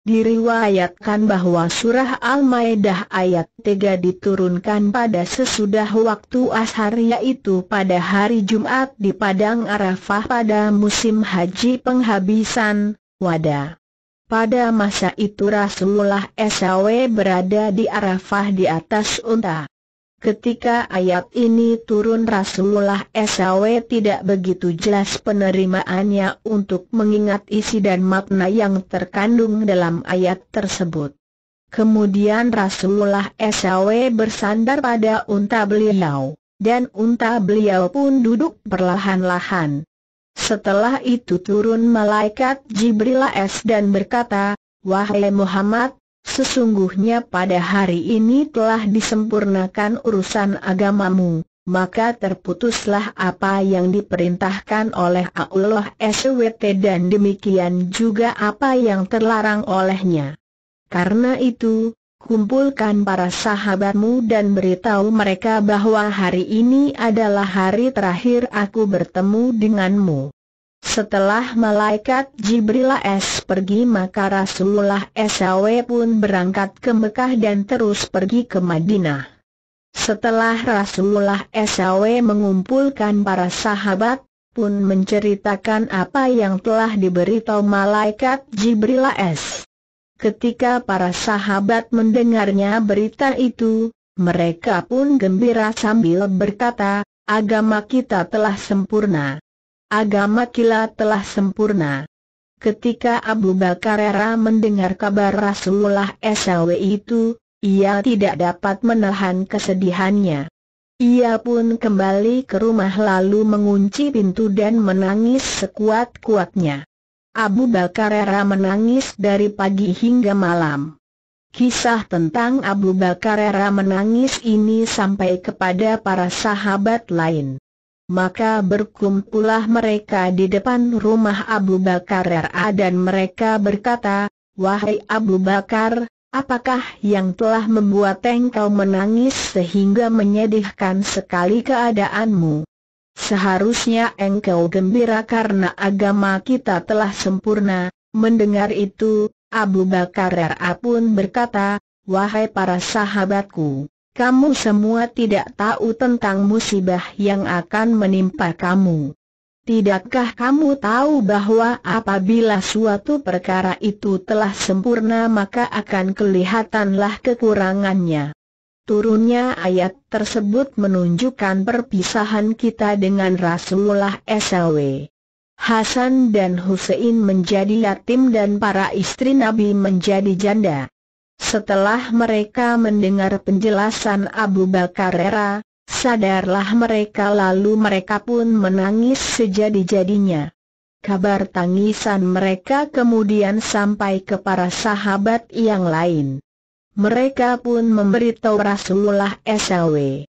Diriwayatkan bahwa surah Al-Maidah ayat 3 diturunkan pada sesudah waktu ashar, yaitu pada hari Jumat di Padang Arafah pada musim haji penghabisan wada. Pada masa itu Rasulullah SAW berada di Arafah di atas unta. Ketika ayat ini turun, Rasulullah SAW tidak begitu jelas penerimaannya untuk mengingat isi dan makna yang terkandung dalam ayat tersebut. Kemudian Rasulullah SAW bersandar pada unta beliau, dan unta beliau pun duduk perlahan-lahan. Setelah itu turun malaikat Jibril dan berkata, "Wahai Muhammad, sesungguhnya pada hari ini telah disempurnakan urusan agamamu, maka terputuslah apa yang diperintahkan oleh Allah SWT dan demikian juga apa yang terlarang olehnya. Karena itu, kumpulkan para sahabatmu dan beritahu mereka bahwa hari ini adalah hari terakhir aku bertemu denganmu." Setelah malaikat Jibril pergi, maka Rasulullah SAW pun berangkat ke Mekah dan terus pergi ke Madinah. Setelah Rasulullah SAW mengumpulkan para sahabat, pun menceritakan apa yang telah diberitahu malaikat Jibril. Ketika para sahabat mendengarnya berita itu, mereka pun gembira sambil berkata, "Agama kita telah sempurna. Agama kita telah sempurna." Ketika Abu Bakar mendengar kabar Rasulullah SAW itu, ia tidak dapat menahan kesedihannya. Ia pun kembali ke rumah lalu mengunci pintu dan menangis sekuat-kuatnya. Abu Bakar menangis dari pagi hingga malam. Kisah tentang Abu Bakar menangis ini sampai kepada para sahabat lain. Maka berkumpullah mereka di depan rumah Abu Bakar dan mereka berkata, "Wahai Abu Bakar, apakah yang telah membuat engkau menangis sehingga menyedihkan sekali keadaanmu? Seharusnya engkau gembira karena agama kita telah sempurna." Mendengar itu, Abu Bakar pun berkata, "Wahai para sahabatku, kamu semua tidak tahu tentang musibah yang akan menimpa kamu. Tidakkah kamu tahu bahwa apabila suatu perkara itu telah sempurna maka akan kelihatanlah kekurangannya?" Turunnya ayat tersebut menunjukkan perpisahan kita dengan Rasulullah SAW. Hasan dan Husain menjadi yatim dan para istri Nabi menjadi janda. Setelah mereka mendengar penjelasan Abu Bakar, sadarlah mereka lalu mereka pun menangis sejadi-jadinya. Kabar tangisan mereka kemudian sampai ke para sahabat yang lain. Mereka pun memberitahu Rasulullah SAW.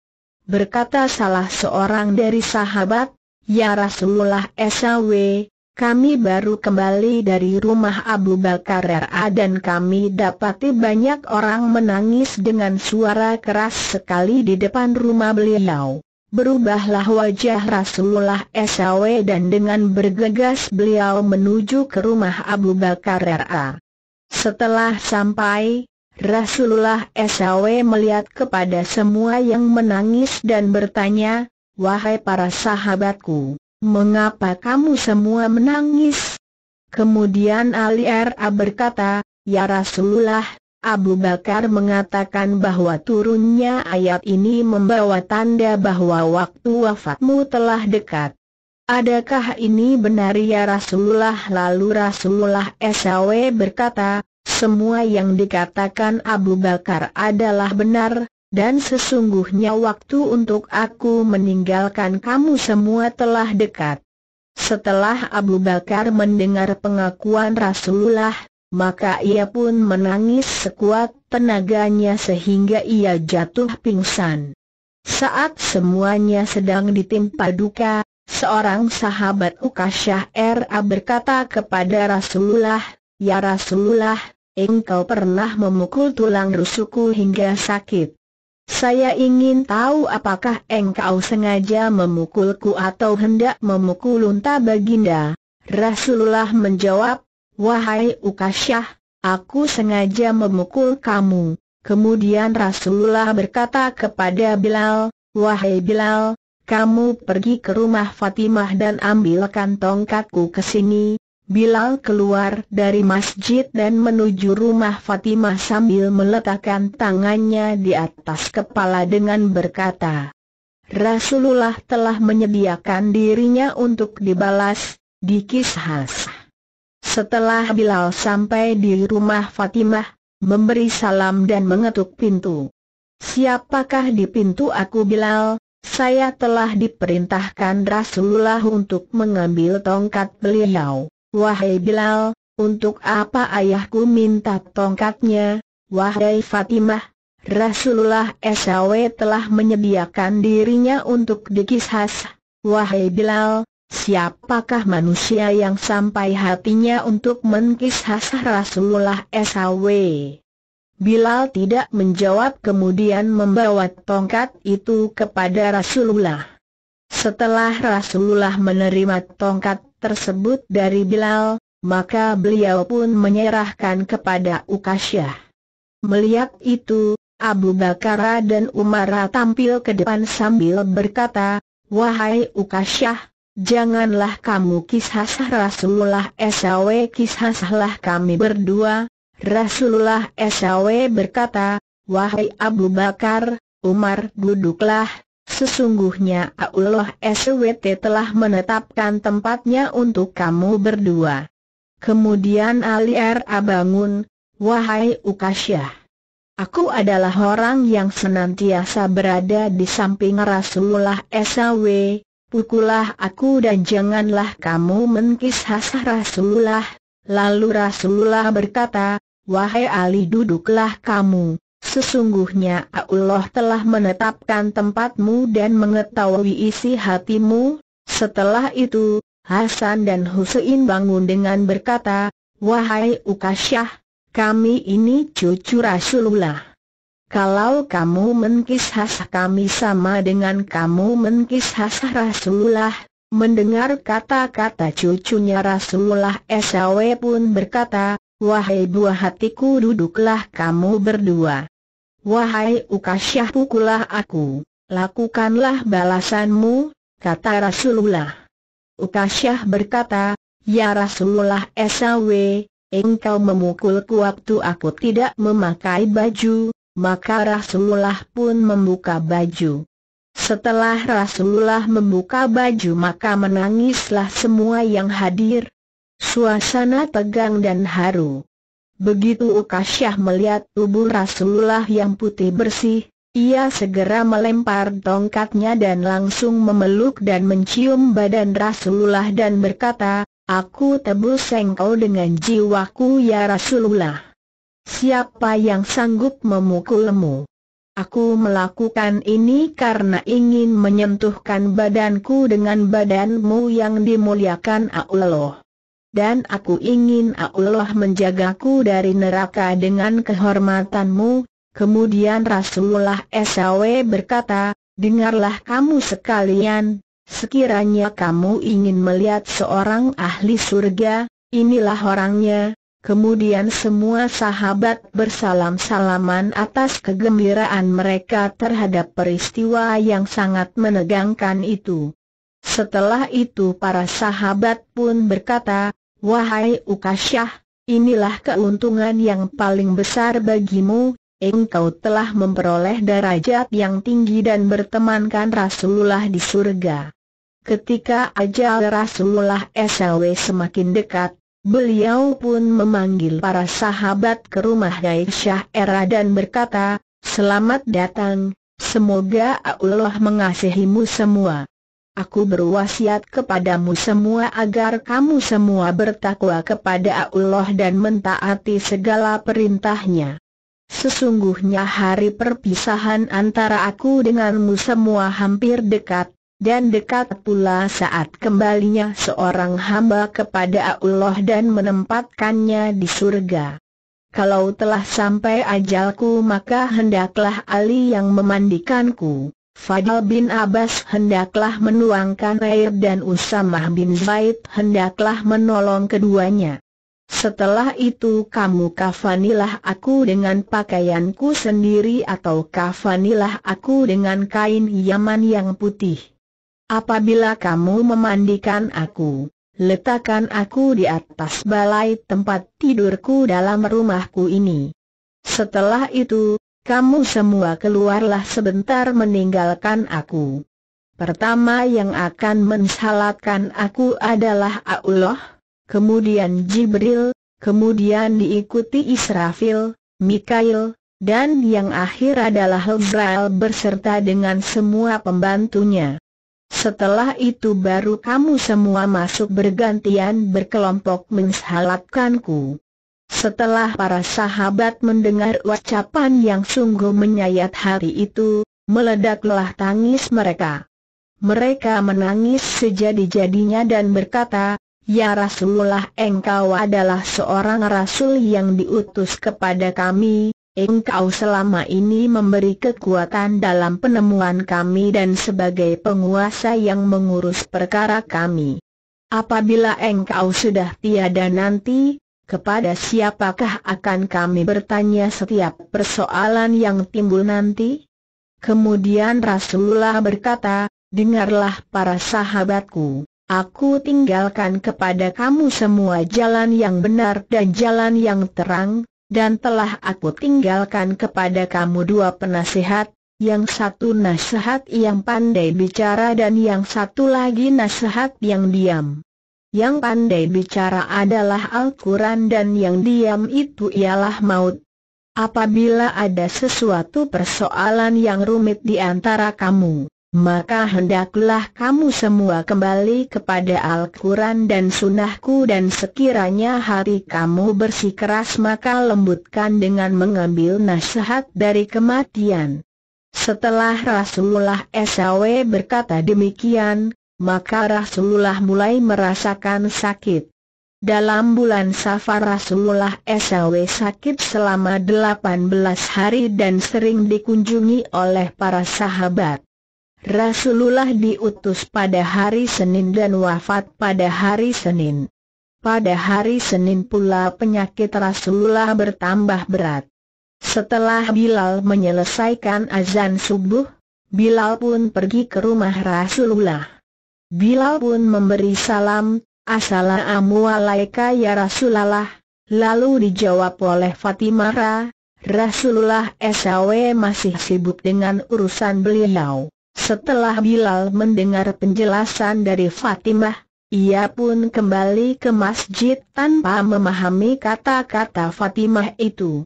Berkata salah seorang dari sahabat, "Ya Rasulullah SAW, kami baru kembali dari rumah Abu Bakar dan kami dapati banyak orang menangis dengan suara keras sekali di depan rumah beliau." Berubahlah wajah Rasulullah SAW dan dengan bergegas beliau menuju ke rumah Abu Bakar. Setelah sampai, Rasulullah SAW melihat kepada semua yang menangis dan bertanya, "Wahai para sahabatku, mengapa kamu semua menangis?" Kemudian Ali berkata, "Ya Rasulullah, Abu Bakar mengatakan bahwa turunnya ayat ini membawa tanda bahwa waktu wafatmu telah dekat. Adakah ini benar ya Rasulullah?" Lalu Rasulullah SAW berkata, "Semua yang dikatakan Abu Bakar adalah benar, dan sesungguhnya waktu untuk aku meninggalkan kamu semua telah dekat." Setelah Abu Bakar mendengar pengakuan Rasulullah, maka ia pun menangis sekuat tenaganya sehingga ia jatuh pingsan. Saat semuanya sedang ditimpa duka, seorang sahabat Ukasyah berkata kepada Rasulullah, "Ya Rasulullah, engkau pernah memukul tulang rusukku hingga sakit. Saya ingin tahu apakah engkau sengaja memukulku atau hendak memukul unta baginda?" Rasulullah menjawab, "Wahai Ukasyah, Aku sengaja memukul kamu." Kemudian Rasulullah berkata kepada Bilal, "Wahai Bilal, kamu pergi ke rumah Fatimah dan ambilkan tongkatku ke sini." Bilal keluar dari masjid dan menuju rumah Fatimah sambil meletakkan tangannya di atas kepala dengan berkata, "Rasulullah telah menyediakan dirinya untuk dibalas, dikishas." Setelah Bilal sampai di rumah Fatimah, memberi salam dan mengetuk pintu. "Siapakah di pintu?" "Aku Bilal. Saya telah diperintahkan Rasulullah untuk mengambil tongkat beliau." "Wahai Bilal, untuk apa ayahku minta tongkatnya?" "Wahai Fatimah, Rasulullah SAW telah menyediakan dirinya untuk dikishas." "Wahai Bilal, siapakah manusia yang sampai hatinya untuk menkishas Rasulullah SAW?" Bilal tidak menjawab, kemudian membawa tongkat itu kepada Rasulullah. Setelah Rasulullah menerima tongkat tersebut dari Bilal, maka beliau pun menyerahkan kepada Ukasyah. Melihat itu, Abu Bakar dan Umar tampil ke depan sambil berkata, "Wahai Ukasyah, janganlah kamu kishas Rasulullah SAW, kishaslah kami berdua." Rasulullah SAW berkata, "Wahai Abu Bakar, Umar, duduklah. Sesungguhnya Allah SWT telah menetapkan tempatnya untuk kamu berdua." Kemudian Ali bangun, "Wahai Ukasyah, aku adalah orang yang senantiasa berada di samping Rasulullah SAW. Pukullah aku dan janganlah kamu menkishas Rasulullah." Lalu Rasulullah berkata, "Wahai Ali, duduklah kamu. Sesungguhnya Allah telah menetapkan tempatmu dan mengetahui isi hatimu." Setelah itu, Hasan dan Husain bangun dengan berkata, "Wahai Ukasyah, kami ini cucu Rasulullah. Kalau kamu menkishas kami sama dengan kamu menkishas Rasulullah." Mendengar kata-kata cucunya Rasulullah SAW pun berkata, "Wahai buah hatiku, duduklah kamu berdua. Wahai Ukasyah, pukullah aku, lakukanlah balasanmu," kata Rasulullah. Ukasyah berkata, "Ya Rasulullah SAW, engkau memukulku waktu aku tidak memakai baju." Maka Rasulullah pun membuka baju. Setelah Rasulullah membuka baju, maka menangislah semua yang hadir. Suasana tegang dan haru. Begitu Ukasyah melihat tubuh Rasulullah yang putih bersih, ia segera melempar tongkatnya dan langsung memeluk dan mencium badan Rasulullah dan berkata, "Aku tebus engkau dengan jiwaku ya Rasulullah. Siapa yang sanggup memukulmu? Aku melakukan ini karena ingin menyentuhkan badanku dengan badanmu yang dimuliakan Allah. Dan aku ingin Allah menjagaku dari neraka dengan kehormatanmu." Kemudian Rasulullah SAW berkata, "Dengarlah kamu sekalian, sekiranya kamu ingin melihat seorang ahli surga, inilah orangnya." Kemudian semua sahabat bersalam-salaman atas kegembiraan mereka terhadap peristiwa yang sangat menegangkan itu. Setelah itu para sahabat pun berkata, "Wahai Ukasyah, inilah keuntungan yang paling besar bagimu, engkau telah memperoleh derajat yang tinggi dan bertemankan Rasulullah di surga." Ketika ajal Rasulullah SAW semakin dekat, beliau pun memanggil para sahabat ke rumah Aisyah dan berkata, "Selamat datang, semoga Allah mengasihimu semua. Aku berwasiat kepadamu semua agar kamu semua bertakwa kepada Allah dan mentaati segala perintahnya. Sesungguhnya hari perpisahan antara aku denganmu semua hampir dekat, dan dekat pula saat kembalinya seorang hamba kepada Allah dan menempatkannya di surga. Kalau telah sampai ajalku, maka hendaklah Ali yang memandikanku, Fadl bin Abbas hendaklah menuangkan air, dan Usamah bin Zaid hendaklah menolong keduanya." Setelah itu kamu kafanilah aku dengan pakaianku sendiri atau kafanilah aku dengan kain Yaman yang putih. Apabila kamu memandikan aku, letakkan aku di atas balai tempat tidurku dalam rumahku ini. Setelah itu, kamu semua keluarlah sebentar meninggalkan aku. Pertama yang akan mensalatkan aku adalah Allah, kemudian Jibril, kemudian diikuti Israfil, Mikail, dan yang akhir adalah Azrail beserta dengan semua pembantunya. Setelah itu baru kamu semua masuk bergantian berkelompok mensalatkanku. Setelah para sahabat mendengar ucapan yang sungguh menyayat hati itu, meledaklah tangis mereka. Mereka menangis sejadi-jadinya dan berkata, "Ya Rasulullah, engkau adalah seorang Rasul yang diutus kepada kami, engkau selama ini memberi kekuatan dalam penemuan kami dan sebagai penguasa yang mengurus perkara kami. Apabila engkau sudah tiada nanti, kepada siapakah akan kami bertanya setiap persoalan yang timbul nanti?" Kemudian Rasulullah berkata, "Dengarlah para sahabatku, aku tinggalkan kepada kamu semua jalan yang benar dan jalan yang terang, dan telah aku tinggalkan kepada kamu dua penasihat, yang satu nasihat yang pandai bicara dan yang satu lagi nasihat yang diam. Yang pandai bicara adalah Al-Quran dan yang diam itu ialah maut. Apabila ada sesuatu persoalan yang rumit di antara kamu, maka hendaklah kamu semua kembali kepada Al-Quran dan Sunnahku, dan sekiranya hati kamu bersikeras maka lembutkan dengan mengambil nasihat dari kematian." Setelah Rasulullah SAW berkata demikian, maka Rasulullah mulai merasakan sakit. Dalam bulan Safar Rasulullah SAW sakit selama 18 hari dan sering dikunjungi oleh para sahabat. Rasulullah diutus pada hari Senin dan wafat pada hari Senin. Pada hari Senin pula penyakit Rasulullah bertambah berat. Setelah Bilal menyelesaikan azan subuh, Bilal pun pergi ke rumah Rasulullah. Bilal pun memberi salam, "Assalamualaikum ya Rasulullah." Lalu dijawab oleh Fatimah. Rasulullah SAW masih sibuk dengan urusan beliau. Setelah Bilal mendengar penjelasan dari Fatimah, ia pun kembali ke masjid tanpa memahami kata-kata Fatimah itu.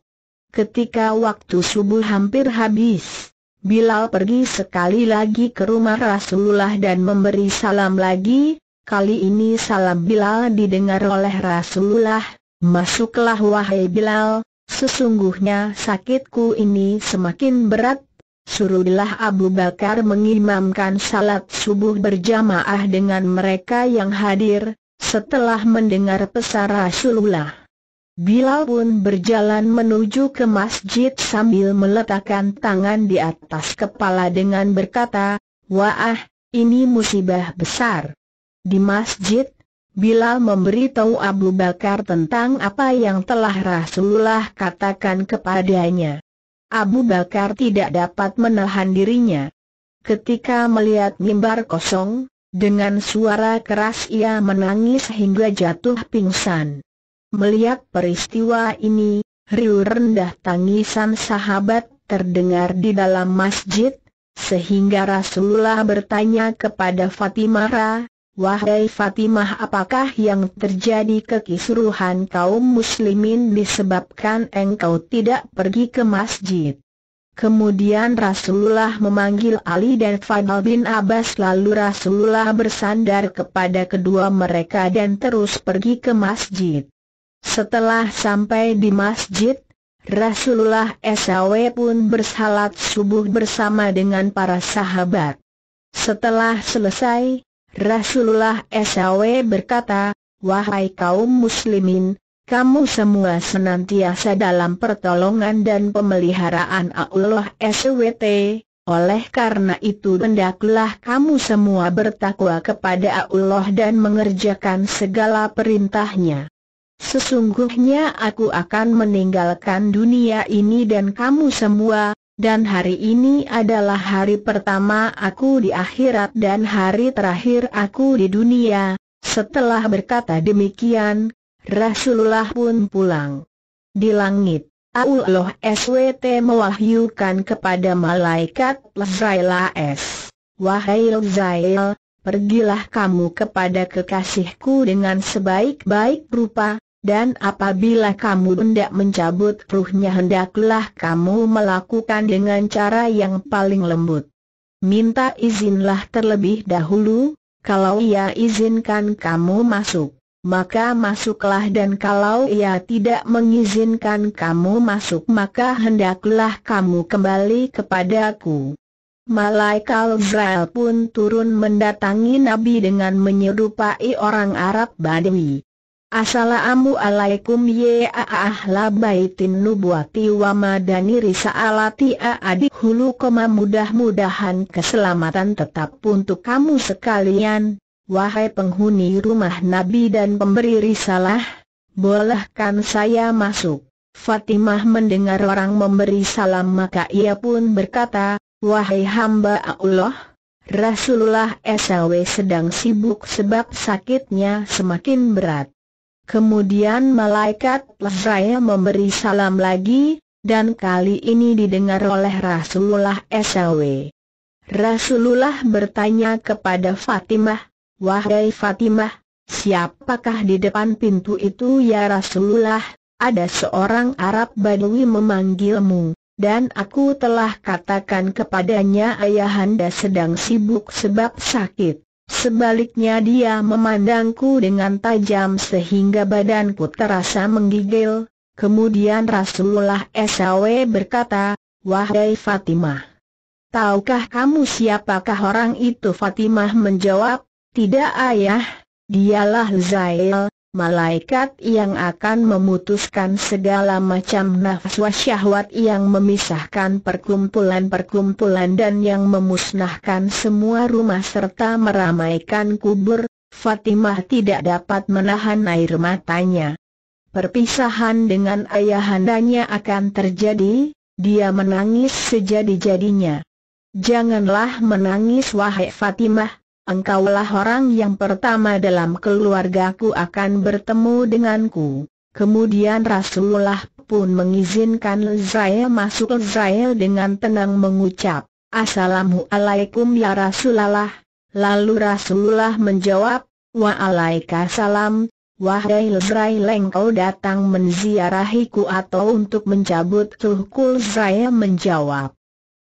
Ketika waktu subuh hampir habis, Bilal pergi sekali lagi ke rumah Rasulullah dan memberi salam lagi. Kali ini salam Bilal didengar oleh Rasulullah. "Masuklah wahai Bilal, sesungguhnya sakitku ini semakin berat. Suruhlah Abu Bakar mengimamkan salat subuh berjamaah dengan mereka yang hadir." Setelah mendengar pesan Rasulullah, Bilal pun berjalan menuju ke masjid sambil meletakkan tangan di atas kepala dengan berkata, "Wah, ini musibah besar." Di masjid, Bilal memberitahu Abu Bakar tentang apa yang telah Rasulullah katakan kepadanya. Abu Bakar tidak dapat menahan dirinya. Ketika melihat mimbar kosong, dengan suara keras ia menangis hingga jatuh pingsan. Melihat peristiwa ini, riuh rendah tangisan sahabat terdengar di dalam masjid, sehingga Rasulullah bertanya kepada Fatimah, "Wahai Fatimah, apakah yang terjadi kekisruhan kaum muslimin disebabkan engkau tidak pergi ke masjid?" Kemudian Rasulullah memanggil Ali dan Fadl bin Abbas, lalu Rasulullah bersandar kepada kedua mereka dan terus pergi ke masjid. Setelah sampai di masjid, Rasulullah SAW pun bersalat subuh bersama dengan para sahabat. Setelah selesai, Rasulullah SAW berkata, "Wahai kaum muslimin, kamu semua senantiasa dalam pertolongan dan pemeliharaan Allah SWT. Oleh karena itu hendaklah kamu semua bertakwa kepada Allah dan mengerjakan segala perintahnya. Sesungguhnya aku akan meninggalkan dunia ini dan kamu semua, dan hari ini adalah hari pertama aku di akhirat dan hari terakhir aku di dunia." Setelah berkata demikian, Rasulullah pun pulang. Di langit, Allah SWT mewahyukan kepada malaikat Lazrail, "Wahai Lazrail, pergilah kamu kepada kekasihku dengan sebaik-baik rupa, dan apabila kamu hendak mencabut ruhnya hendaklah kamu melakukan dengan cara yang paling lembut. Minta izinlah terlebih dahulu, kalau ia izinkan kamu masuk, maka masuklah, dan kalau ia tidak mengizinkan kamu masuk maka hendaklah kamu kembali kepadaku." Malaikat Azrail pun turun mendatangi Nabi dengan menyerupai orang Arab Badui. "Assalamualaikum ya ahla baitin nubuwati wa madani risaalati hulu mudah-mudahan keselamatan tetap untuk kamu sekalian, wahai penghuni rumah Nabi dan pemberi risalah. Bolehkan saya masuk?" Fatimah mendengar orang memberi salam maka ia pun berkata, "Wahai hamba Allah, Rasulullah SAW sedang sibuk sebab sakitnya semakin berat." Kemudian malaikat Lazrail memberi salam lagi, dan kali ini didengar oleh Rasulullah SAW. Rasulullah bertanya kepada Fatimah, "Wahai Fatimah, siapakah di depan pintu itu ya Rasulullah?" "Ada seorang Arab Badui memanggilmu, dan aku telah katakan kepadanya ayahanda sedang sibuk sebab sakit. Sebaliknya dia memandangku dengan tajam sehingga badanku terasa menggigil." Kemudian Rasulullah SAW berkata, "Wahai Fatimah, tahukah kamu siapakah orang itu?" Fatimah menjawab, "Tidak ayah, dialah Zail, malaikat yang akan memutuskan segala macam nafsu syahwat, yang memisahkan perkumpulan-perkumpulan dan yang memusnahkan semua rumah serta meramaikan kubur." Fatimah tidak dapat menahan air matanya. Perpisahan dengan ayahandanya akan terjadi, dia menangis sejadi-jadinya. "Janganlah menangis wahai Fatimah, engkaulah orang yang pertama dalam keluargaku akan bertemu denganku." Kemudian Rasulullah pun mengizinkan Lazrail masuk. Lazrail dengan tenang mengucap, "Assalamualaikum ya Rasulullah." Lalu Rasulullah menjawab, "Waalaikumsalam." "Wahai Lazrail, engkau datang menziarahiku atau untuk mencabut ruhku?" Lazrail menjawab,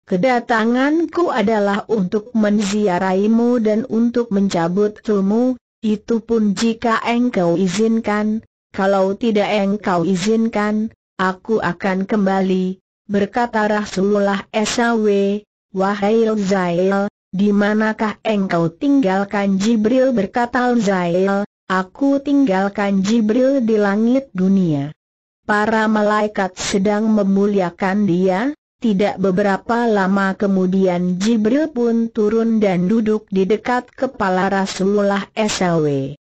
"Kedatanganku adalah untuk menziarahimu dan untuk mencabut ruhmu, itu pun jika engkau izinkan. Kalau tidak engkau izinkan, aku akan kembali." Berkata Rasulullah SAW, "Wahai Lazrail, di manakah engkau tinggalkan Jibril?" Berkata Lazrail, "Aku tinggalkan Jibril di langit dunia. Para malaikat sedang memuliakan dia." Tidak beberapa lama kemudian Jibril pun turun dan duduk di dekat kepala Rasulullah SAW.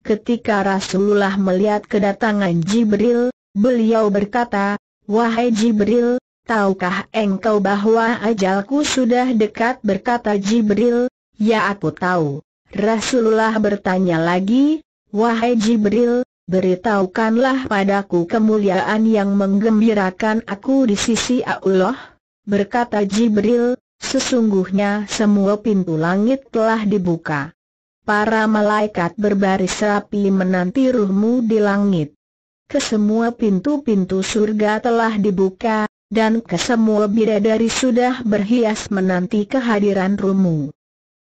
Ketika Rasulullah melihat kedatangan Jibril, beliau berkata, "Wahai Jibril, tahukah engkau bahwa ajalku sudah dekat?" Berkata Jibril, "Ya, aku tahu." Rasulullah bertanya lagi, "Wahai Jibril, beritahukanlah padaku kemuliaan yang menggembirakan aku di sisi Allah." Berkata Jibril, "Sesungguhnya semua pintu langit telah dibuka. Para malaikat berbaris rapi menanti ruhmu di langit. Kesemua pintu-pintu surga telah dibuka, dan kesemua bidadari sudah berhias menanti kehadiran ruhmu."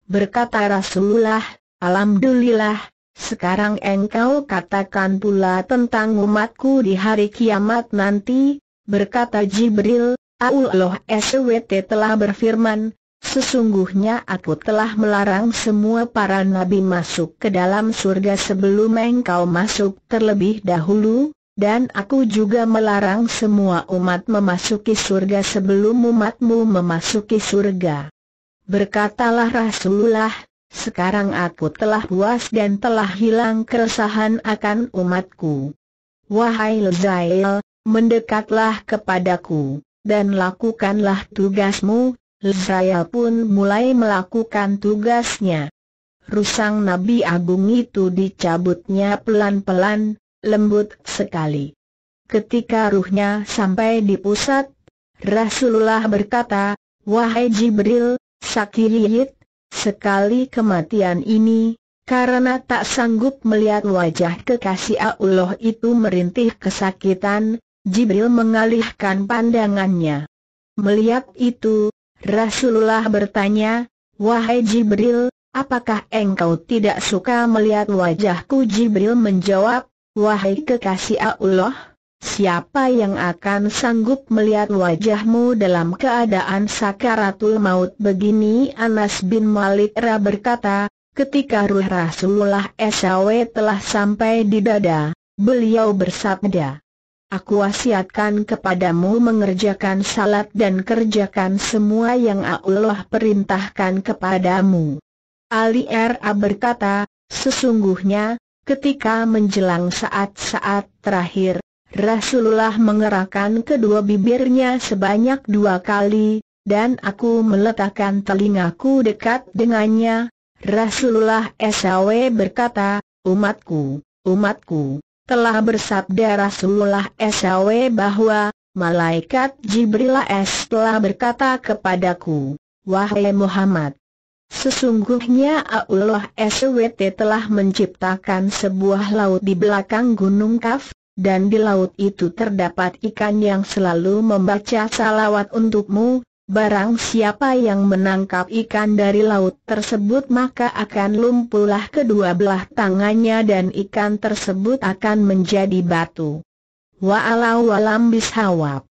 Berkata Rasulullah, "Alhamdulillah. Sekarang engkau katakan pula tentang umatku di hari kiamat nanti." Berkata Jibril, "Allah SWT telah berfirman, sesungguhnya aku telah melarang semua para nabi masuk ke dalam surga sebelum engkau masuk terlebih dahulu, dan aku juga melarang semua umat memasuki surga sebelum umatmu memasuki surga." Berkatalah Rasulullah, "Sekarang aku telah puas dan telah hilang keresahan akan umatku. Wahai Lezael, mendekatlah kepadaku, dan lakukanlah tugasmu. Lezael pun mulai melakukan tugasnya. Rusang Nabi Agung itu dicabutnya pelan-pelan, lembut sekali. Ketika ruhnya sampai di pusat, Rasulullah berkata, "Wahai Jibril, sakit sekali kematian ini." Karena tak sanggup melihat wajah kekasih Allah itu merintih kesakitan, Jibril mengalihkan pandangannya. Melihat itu, Rasulullah bertanya, "Wahai Jibril, apakah engkau tidak suka melihat wajahku?" Jibril menjawab, "Wahai kekasih Allah, siapa yang akan sanggup melihat wajahmu dalam keadaan sakaratul maut begini?" Anas bin Malik berkata, ketika ruh Rasulullah SAW telah sampai di dada, beliau bersabda, "Aku wasiatkan kepadamu mengerjakan salat dan kerjakan semua yang Allah perintahkan kepadamu." Ali berkata, "Sesungguhnya, ketika menjelang saat-saat terakhir, Rasulullah mengerahkan kedua bibirnya sebanyak 2 kali, dan aku meletakkan telingaku dekat dengannya." Rasulullah SAW berkata, "Umatku, umatku." Telah bersabda Rasulullah SAW bahwa malaikat Jibril telah berkata kepadaku, "Wahai Muhammad, sesungguhnya Allah SWT telah menciptakan sebuah laut di belakang gunung Kaf, dan di laut itu terdapat ikan yang selalu membaca salawat untukmu. Barang siapa yang menangkap ikan dari laut tersebut maka akan lumpuhlah kedua belah tangannya dan ikan tersebut akan menjadi batu." Wa'alau walam bishawab.